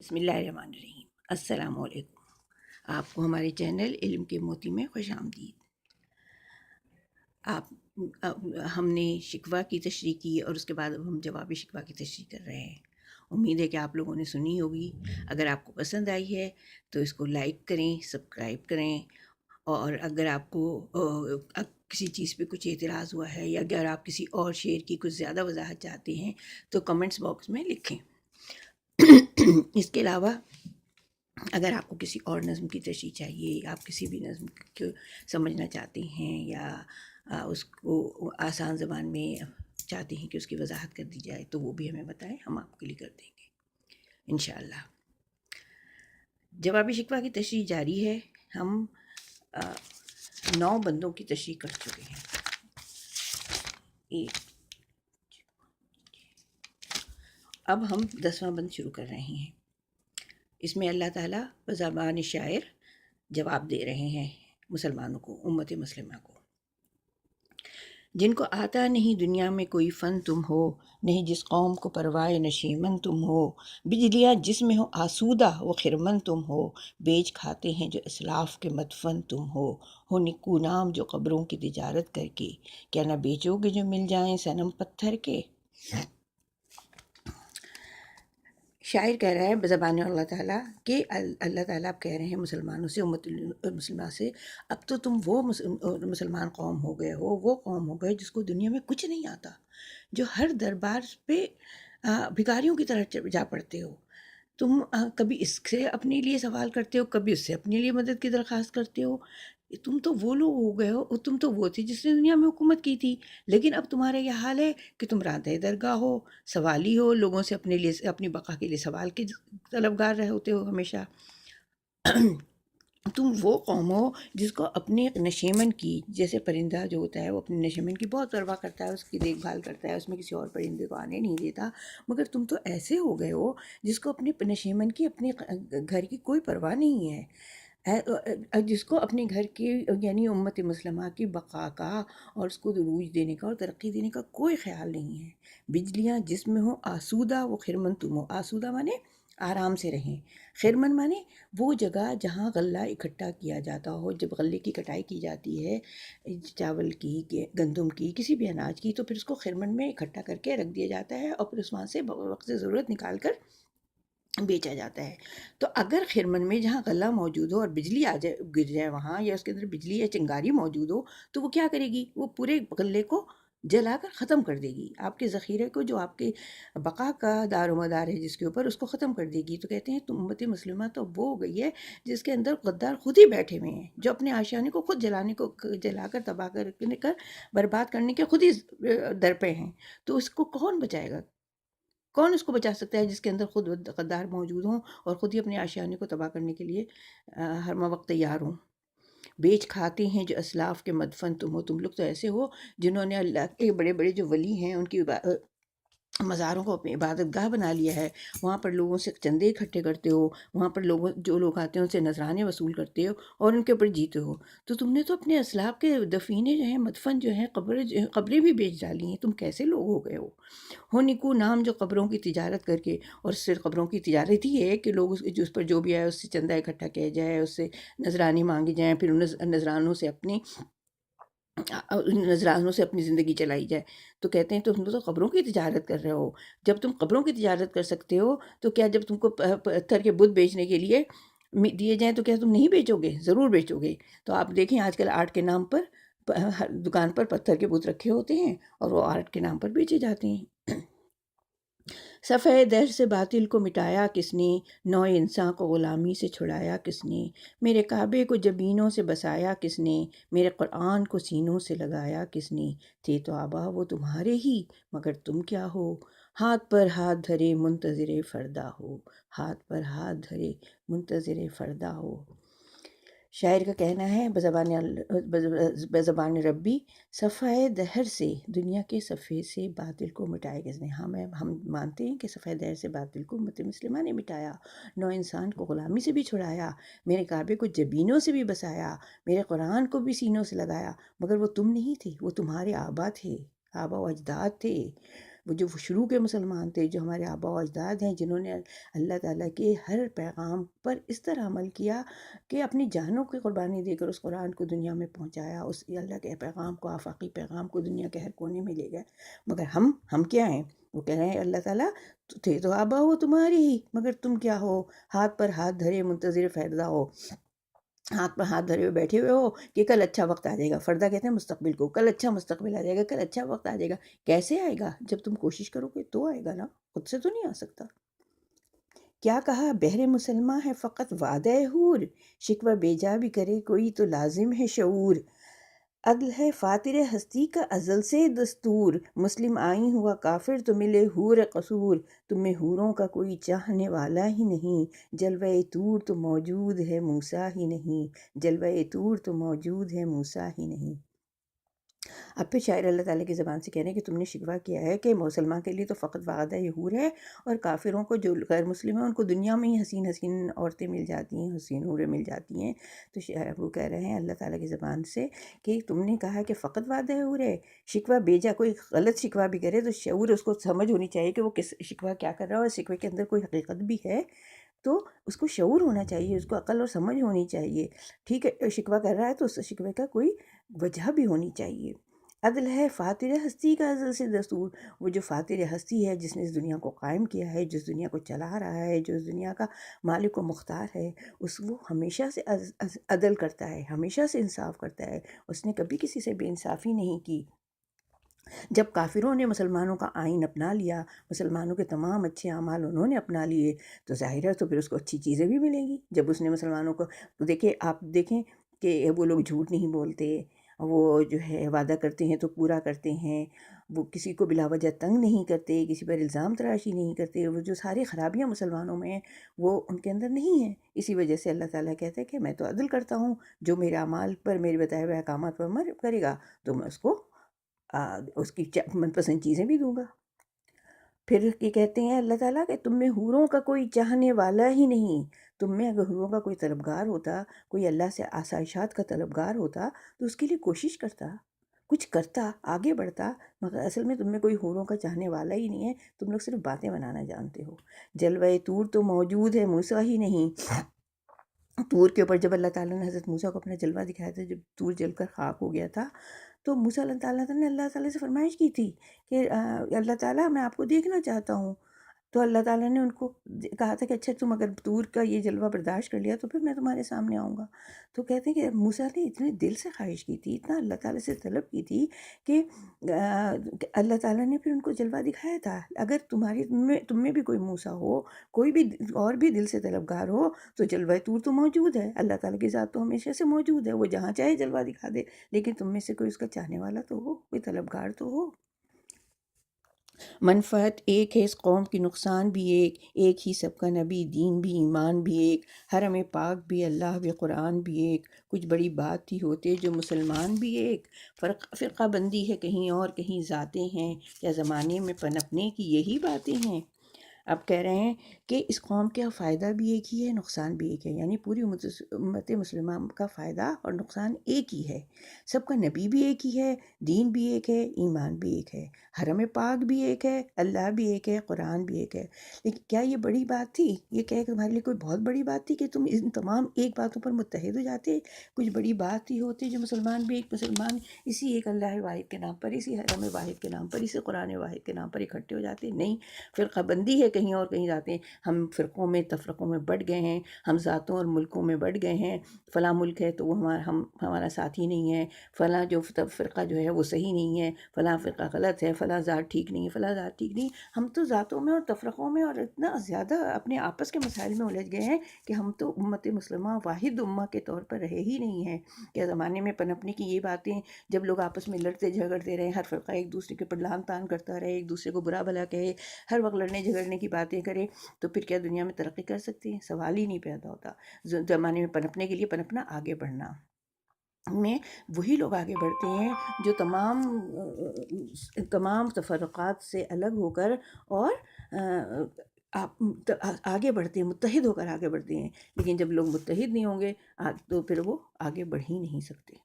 بسم اللہ الرحمن الرحیم۔ السلام علیکم۔ آپ کو ہمارے چینل علم کے موتی میں خوش آمدید۔ آپ ہم نے شکوہ کی تشریح کی اور اس کے بعد اب ہم جواب شکوہ کی تشریح کر رہے ہیں۔ امید ہے کہ آپ لوگوں نے سنی ہوگی۔ اگر آپ کو پسند آئی ہے تو اس کو لائک کریں، سبسکرائب کریں، اور اگر آپ کو کسی چیز پہ کچھ اعتراض ہوا ہے یا اگر آپ کسی اور شعر کی کچھ زیادہ وضاحت چاہتے ہیں تو کمنٹس باکس میں لکھیں۔ اس کے علاوہ اگر آپ کو کسی اور نظم کی تشریح چاہیے، آپ کسی بھی نظم کو سمجھنا چاہتے ہیں یا اس کو آسان زبان میں چاہتے ہیں کہ اس کی وضاحت کر دی جائے تو وہ بھی ہمیں بتائیں، ہم آپ کے لیے کر دیں گے انشاءاللہ۔ جواب شکوہ کی تشریح جاری ہے۔ ہم 9 بندوں کی تشریح کر چکے ہیں۔ اب ہم 10واں بند شروع کر رہے ہیں۔ اس میں اللہ تعالیٰ بزبان شاعر جواب دے رہے ہیں مسلمانوں کو، امت مسلمہ کو۔ جن کو آتا نہیں دنیا میں کوئی فن تم ہو، نہیں جس قوم کو پروائے نشیمن تم ہو، بجلیاں جس میں ہو آسودہ وہ خرمن تم ہو، بیچ کھاتے ہیں جو اسلاف کے مدفن تم ہو نکو نام جو قبروں کی تجارت کر کے، کیا نہ بیچو گے جو مل جائیں صنم پتھر کے۔ شاعر کہہ رہا ہے بزبان اللہ تعالیٰ کہ اللہ تعالیٰ اب کہہ رہے ہیں مسلمانوں سے، امت مسلمہ سے، اب تو تم وہ مسلمان قوم ہو گئے ہو، وہ قوم ہو گئے جس کو دنیا میں کچھ نہیں آتا، جو ہر دربار پہ بھکاریوں کی طرح جا پڑتے ہو۔ تم کبھی اس سے اپنے لیے سوال کرتے ہو، کبھی اس سے اپنے لیے مدد کی درخواست کرتے ہو۔ تم تو وہ لوگ ہو گئے ہو، تم تو وہ تھے جس نے دنیا میں حکومت کی تھی، لیکن اب تمہارا یہ حال ہے کہ تم رانتِ درگاہ ہو، سوالی ہو، لوگوں سے اپنے لیے اپنی بقا کے لیے سوال کے طلبگار رہے ہوتے ہو ہمیشہ۔ تم وہ قوم ہو جس کو اپنی نشیمن کی، جیسے پرندہ جو ہوتا ہے وہ اپنی نشیمن کی بہت پرواہ کرتا ہے، اس کی دیکھ بھال کرتا ہے، اس میں کسی اور پرندے کو آنے نہیں دیتا، مگر تم تو ایسے ہو گئے ہو جس کو اپنی نشیمن کی، اپنے گھر کی کوئی پرواہ نہیں ہے، جس کو اپنے گھر کی یعنی امت مسلمہ کی بقا کا اور اس کو عروج دینے کا اور ترقی دینے کا کوئی خیال نہیں ہے۔ بجلیاں جس میں ہو آسودہ وہ خرمن تم ہو، آسودہ مانے آرام سے رہیں، خرمن مانے وہ جگہ جہاں غلہ اکٹھا کیا جاتا ہو، جب غلے کی کٹائی کی جاتی ہے چاول کی، گندم کی، کسی بھی اناج کی، تو پھر اس کو خرمن میں اکٹھا کر کے رکھ دیا جاتا ہے اور پھر اس وہاں سے وقت ضرورت نکال کر بیچا جاتا ہے۔ تو اگر خرمن میں جہاں غلہ موجود ہو اور بجلی آ جائے، گر جائے وہاں، یا اس کے اندر بجلی یا چنگاری موجود ہو، تو وہ کیا کرے گی؟ وہ پورے غلے کو جلا کر ختم کر دے گی، آپ کے ذخیرے کو، جو آپ کے بقا کا دار و مدار ہے جس کے اوپر، اس کو ختم کر دے گی۔ تو کہتے ہیں تو امت مسلمہ تو وہ ہو گئی ہے جس کے اندر غدار خود ہی بیٹھے ہوئے ہیں، جو اپنے آشیانے کو خود جلا کر تباہ کر برباد کرنے کے خود ہی در پہ ہیں۔ تو اس کو کون بچائے گا؟ کون اس کو بچا سکتا ہے جس کے اندر خود غدار موجود ہوں اور خود ہی اپنے آشیانے کو تباہ کرنے کے لیے ہر وقت تیار ہوں۔ بیچ کھاتے ہیں جو اسلاف کے مدفن تم ہو، تم لوگ تو ایسے ہو جنہوں نے اللہ کے بڑے بڑے جو ولی ہیں ان کی مزاروں کو اپنی عبادت گاہ بنا لیا ہے، وہاں پر لوگوں سے چندے اکٹھے کرتے ہو، وہاں پر جو لوگ آتے ہیں ان سے نذرانے وصول کرتے ہو اور ان کے اوپر جیتے ہو۔ تو تم نے تو اپنے اسلاف کے دفینے جو ہیں، مدفن جو ہیں، قبریں بھی بیچ ڈالی ہیں۔ تم کیسے لوگ ہو گئے ہو نکو نام جو قبروں کی تجارت کر کے، اور صرف قبروں کی تجارت ہی ہے کہ لوگ اس پر جو بھی آئے اس سے چندہ اکٹھا کیا جائے، اس سے نذرانے مانگے جائیں، پھر ان نذرانوں سے اپنی زندگی چلائی جائے۔ تو کہتے ہیں تم تو قبروں کی تجارت کر رہے ہو۔ جب تم قبروں کی تجارت کر سکتے ہو تو کیا جب تم کو پتھر کے بت بیچنے کے لیے دیے جائیں تو کیا تم نہیں بیچو گے؟ ضرور بیچو گے۔ تو آپ دیکھیں آج کل آرٹ کے نام پر ہر دکان پر پتھر کے بت رکھے ہوتے ہیں اور وہ آرٹ کے نام پر بیچے جاتے ہیں۔ صفحہ در سے باطل کو مٹایا کس نے، نوع انسان کو غلامی سے چھڑایا کس نے، میرے کعبے کو جبینوں سے بسایا کس نے، میرے قرآن کو سینوں سے لگایا کس نے، تھے تو آبا وہ تمہارے ہی مگر تم کیا ہو، ہاتھ پر ہاتھ دھرے منتظر فردا ہو، ہاتھ پر ہاتھ دھرے منتظر فردا ہو۔ شاعر کا کہنا ہے بزبان ربی، صفحہ دہر سے، دنیا کے صفحے سے باطل کو مٹائے کس نے۔ ہم مانتے ہیں کہ صفحہ دہر سے باطل کو امت مسلمہ نے مٹایا، نو انسان کو غلامی سے بھی چھڑایا، میرے کعبے کو جبینوں سے بھی بسایا، میرے قرآن کو بھی سینوں سے لگایا، مگر وہ تم نہیں تھے، وہ تمہارے آبا تھے، آبا و اجداد تھے۔ وہ جو شروع کے مسلمان تھے، جو ہمارے آبا و اجداد ہیں، جنہوں نے اللہ تعالیٰ کے ہر پیغام پر اس طرح عمل کیا کہ اپنی جانوں کی قربانی دے کر اس قرآن کو دنیا میں پہنچایا، اس اللہ کے پیغام کو، آفاقی پیغام کو دنیا کے ہر کونے میں لے گئے۔ مگر ہم کیا ہیں؟ وہ کہہ رہے ہیں اللہ تعالیٰ تھے تو آبا ہو تمہاری ہی، مگر تم کیا ہو؟ ہاتھ پر ہاتھ دھرے منتظر فردا ہو، ہاتھ پر ہاتھ دھرے ہوئے بیٹھے ہوئے ہو کہ کل اچھا وقت آ جائے گا۔ فردہ کہتے ہیں مستقبل کو، کل اچھا مستقبل آ جائے گا، کل اچھا وقت آ جائے گا۔ کیسے آئے گا؟ جب تم کوشش کرو گے تو آئے گا نا، خود سے تو نہیں آ سکتا۔ کیا کہا بہر مسلمہ ہے فقط وعدہ حور، شکوہ بیجا بھی کرے کوئی تو لازم ہے شعور۔ عدل ہے فاتر ہستی کا ازل سے دستور، مسلم آئیں ہوا کافر تو ملے حور قصور۔ تم میں حوروں کا کوئی چاہنے والا ہی نہیں، جلوہ طور تو موجود ہے موسیٰ ہی نہیں، جلوہ طور تو موجود ہے موسیٰ ہی نہیں۔ اب پھر شاعر اللہ تعالیٰ کی زبان سے کہہ رہے ہیں کہ تم نے شکوہ کیا ہے کہ مسلمان کے لیے تو فقط وعدہ حور ہے، اور کافروں کو جو غیر مسلم ہیں ان کو دنیا میں ہی حسین حسین عورتیں مل جاتی ہیں، حسین حوریں مل جاتی ہیں۔ تو وہ کہہ رہے ہیں اللہ تعالیٰ کی زبان سے کہ تم نے کہا کہ فقط وعدہ حور ہے، شکوہ بیجا، کوئی غلط شکوہ بھی کرے تو شعور اس کو سمجھ ہونی چاہیے کہ وہ کس شکوہ کیا کر رہا ہے، اور شکوے کے اندر کوئی حقیقت بھی ہے تو اس کو شعور ہونا چاہیے، اس کو عقل اور سمجھ ہونی چاہیے۔ ٹھیک ہے، شکوہ کر رہا ہے تو اس شکوے کا کوئی وجہ بھی ہونی چاہیے۔ عدل ہے فاتر ہستی کا ازل سے دستور، وہ جو فاتر ہستی ہے، جس نے اس دنیا کو قائم کیا ہے، جس دنیا کو چلا رہا ہے، جو اس دنیا کا مالک و مختار ہے، وہ ہمیشہ سے عدل کرتا ہے، ہمیشہ سے انصاف کرتا ہے، اس نے کبھی کسی سے بے انصافی نہیں کی۔ جب کافروں نے مسلمانوں کا آئین اپنا لیا، مسلمانوں کے تمام اچھے اعمال انہوں نے اپنا لیے، تو ظاہر ہے تو پھر اس کو اچھی چیزیں بھی ملیں گی۔ جب اس نے مسلمانوں کو آپ دیکھیں کہ وہ لوگ جھوٹ نہیں بولتے، وہ جو ہے وعدہ کرتے ہیں تو پورا کرتے ہیں، وہ کسی کو بلا وجہ تنگ نہیں کرتے، کسی پر الزام تراشی نہیں کرتے، وہ جو ساری خرابیاں مسلمانوں میں ہیں وہ ان کے اندر نہیں ہیں۔ اسی وجہ سے اللہ تعالیٰ کہتا ہے کہ میں تو عدل کرتا ہوں، جو میرے اعمال پر، میرے بتائے ہوئے احکامات پر عمل کرے گا تو میں اس کو اس کی من پسند چیزیں بھی دوں گا۔ پھر یہ کہتے ہیں اللہ تعالیٰ کہ تم میں حوروں کا کوئی چاہنے والا ہی نہیں، تم میں اگر حوروں کا کوئی طلبگار ہوتا، کوئی اللہ سے آسائشات کا طلبگار ہوتا تو اس کے لیے کوشش کرتا، کچھ کرتا، آگے بڑھتا، مگر اصل میں تم میں کوئی حوروں کا چاہنے والا ہی نہیں ہے، تم لوگ صرف باتیں بنانا جانتے ہو۔ جلوہ طور تو موجود ہے موسیٰ ہی نہیں، طور کے اوپر جب اللہ تعالیٰ نے حضرت موسیٰ کو اپنا جلوہ دکھایا تھا، جب طور جل کر خاک ہو گیا تھا، تو موسیٰ اللہ تعالیٰ نے اللہ تعالیٰ سے فرمائش کی تھی کہ اللہ تعالیٰ میں آپ کو دیکھنا چاہتا ہوں۔ تو اللہ تعالیٰ نے ان کو کہا تھا کہ اچھا تم اگر طور کا یہ جلوہ برداشت کر لیا تو پھر میں تمہارے سامنے آؤں گا۔ تو کہتے ہیں کہ موسیٰ نے اتنے دل سے خواہش کی تھی، اتنا اللہ تعالیٰ سے طلب کی تھی کہ اللہ تعالیٰ نے پھر ان کو جلوہ دکھایا تھا۔ اگر تم میں بھی کوئی موسیٰ ہو، کوئی بھی اور بھی دل سے طلبگار ہو تو جلوہ طور تو موجود ہے، اللہ تعالیٰ کی ذات تو ہمیشہ سے موجود ہے، وہ جہاں چاہے جلوہ دکھا دے، لیکن تم میں سے کوئی اس کا چاہنے والا تو ہو، کوئی طلبگار تو ہو۔ منفعت ایک ہے اس قوم کی، نقصان بھی ایک ہی سب کا، نبی دین بھی ایمان بھی ایک، حرم پاک بھی اللہ بھی قرآن بھی ایک، کچھ بڑی بات ہی ہوتے جو مسلمان بھی ایک، فرقہ بندی ہے کہیں اور کہیں ذاتیں ہیں، کیا زمانے میں پنپنے کی یہی باتیں ہیں۔ اب کہہ رہے ہیں کہ اس قوم کا فائدہ بھی ایک ہی ہے، نقصان بھی ایک ہے، یعنی پوری امت مسلمہ کا فائدہ اور نقصان ایک ہی ہے، سب کا نبی بھی ایک ہی ہے، دین بھی ایک ہے، ایمان بھی ایک ہے، حرم پاک بھی ایک ہے، اللہ بھی ایک ہے، قرآن بھی ایک ہے۔ لیکن کیا یہ بڑی بات تھی؟ یہ کہ تمہارے لیے کوئی بہت بڑی بات تھی کہ تم ان تمام ایک باتوں پر متحد ہو جاتے؟ کچھ بڑی بات ہی ہوتی جو مسلمان بھی ایک مسلمان اسی ایک اللہ واحد کے نام پر، اسی حرم واحد کے نام پر، اسی قرآن واحد کے نام پر اکٹھے ہو جاتے؟ نہیں، فرقہ بندی ہے کہیں اور کہیں ذاتیں، ہم فرقوں میں تفرقوں میں بٹ گئے ہیں، ہم ذاتوں اور ملکوں میں بٹ گئے ہیں، فلاں ملک ہے تو وہ ہمارا ساتھی نہیں ہے، فلاں جو فرقہ جو ہے وہ صحیح نہیں ہے، فلاں فرقہ غلط ہے، فلاں ذات ٹھیک نہیں ہے، فلاں ذات ٹھیک نہیں۔ ہم تو ذاتوں میں اور تفرقوں میں اور اتنا زیادہ اپنے آپس کے مسائل میں الجھ گئے ہیں کہ ہم تو امت مسلمہ واحد امہ کے طور پر رہے ہی نہیں ہیں۔ کیا زمانے میں پنپنے کی یہ باتیں، جب لوگ آپس میں لڑتے جھگڑتے رہے، ہر فرقہ ایک دوسرے کے اوپر لعن طعن کرتا رہے، ایک دوسرے کو برا بھلا کہے، ہر وقت لڑنے جھگڑنے کی باتیں کرے، تو پھر کیا دنیا میں ترقی کر سکتے ہیں؟ سوال ہی نہیں پیدا ہوتا۔ زمانے میں پنپنے کے لیے پنپنا، آگے بڑھنا میں وہی لوگ آگے بڑھتے ہیں جو تمام تفرقات سے الگ ہو کر اور آگے بڑھتے ہیں، متحد ہو کر آگے بڑھتے ہیں۔ لیکن جب لوگ متحد نہیں ہوں گے تو پھر وہ آگے بڑھ ہی نہیں سکتے۔